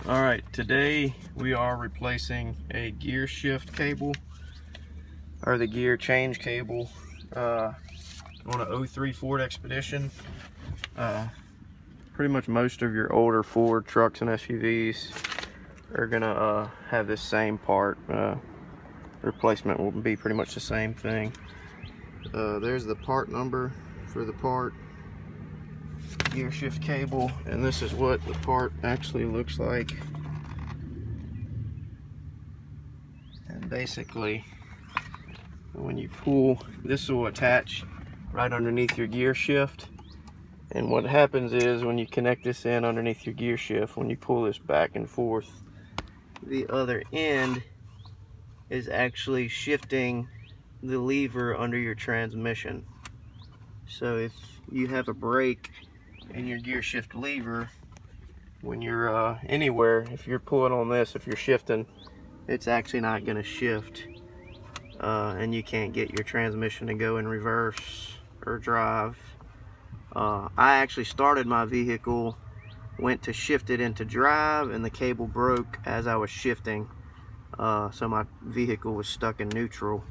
Alright, today we are replacing a gear shift cable, or the gear change cable, on an 03 Ford Expedition. Pretty much most of your older Ford trucks and SUVs are gonna have this same part. Replacement will be pretty much the same thing. There's the part number for the part. Gear shift cable, and this is what the part actually looks like. And basically, when you pull, this will attach right underneath your gear shift. And what happens is, when you connect this in underneath your gear shift, when you pull this back and forth, the other end is actually shifting the lever under your transmission. So if you have a brake in your gear shift lever, when you're anywhere, if you're pulling on this, if you're shifting, it's actually not going to shift, and you can't get your transmission to go in reverse or drive. I actually started my vehicle, went to shift it into drive, and the cable broke as I was shifting, so my vehicle was stuck in neutral.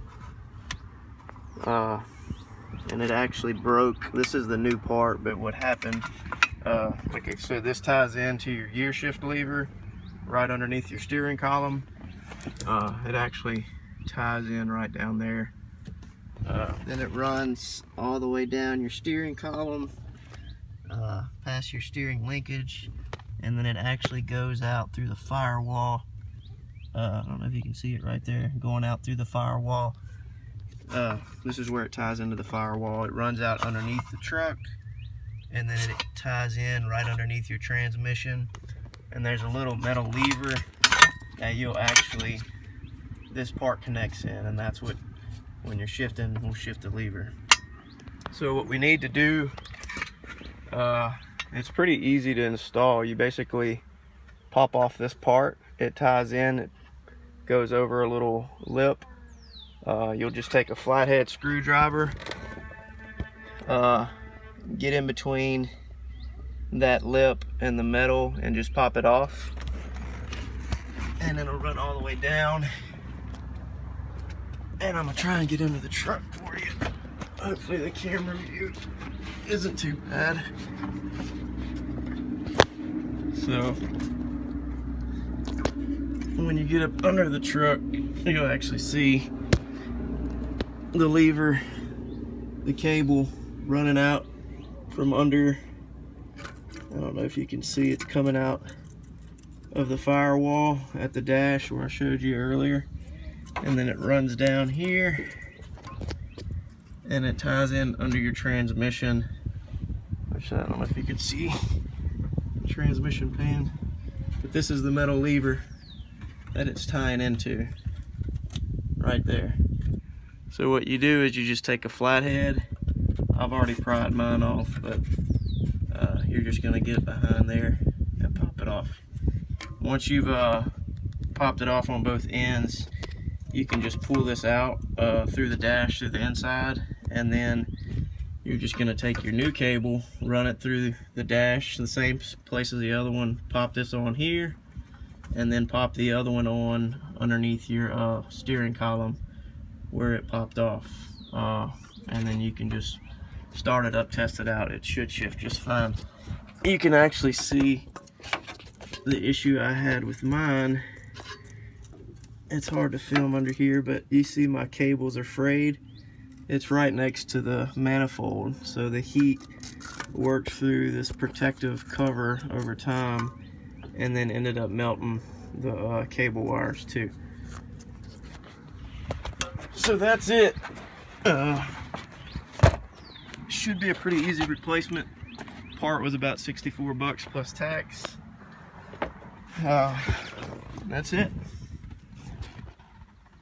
And it actually broke. This is the new part, but what happened, like I said, this ties into your gear shift lever right underneath your steering column. It actually ties in right down there. Then it runs all the way down your steering column, past your steering linkage, and then it actually goes out through the firewall. I don't know if you can see it right there, going out through the firewall. This is where it ties into the firewall. It runs out underneath the truck, and then it ties in right underneath your transmission. And there's a little metal lever that you'll actually, this part connects in, and that's what, when you're shifting, we'll shift the lever. So what we need to do, it's pretty easy to install. You basically pop off this part, it ties in, it goes over a little lip. You'll just take a flathead screwdriver, get in between that lip and the metal, and just pop it off, and it'll run all the way down. And I'm gonna try and get into the truck for you. Hopefully the camera view isn't too bad. So when you get up under the truck, you'll actually see the lever, the cable running out from under. I don't know if you can see, it's coming out of the firewall at the dash where I showed you earlier, and then it runs down here and it ties in under your transmission, which I don't know if you can see the transmission pan, but this is the metal lever that it's tying into right there. So what you do is you just take a flathead. I've already pried mine off, but you're just gonna get it behind there and pop it off. Once you've popped it off on both ends, you can just pull this out through the dash, through the inside, and then you're just gonna take your new cable, run it through the dash, the same place as the other one, pop this on here, and then pop the other one on underneath your steering column where it popped off, and then you can just start it up, test it out. It should shift just fine. You can actually see the issue I had with mine. It's hard to film under here, but you see my cables are frayed. It's right next to the manifold, so the heat worked through this protective cover over time and then ended up melting the cable wires too. So that's it. Should be a pretty easy replacement. Part was about 64 bucks plus tax. That's it.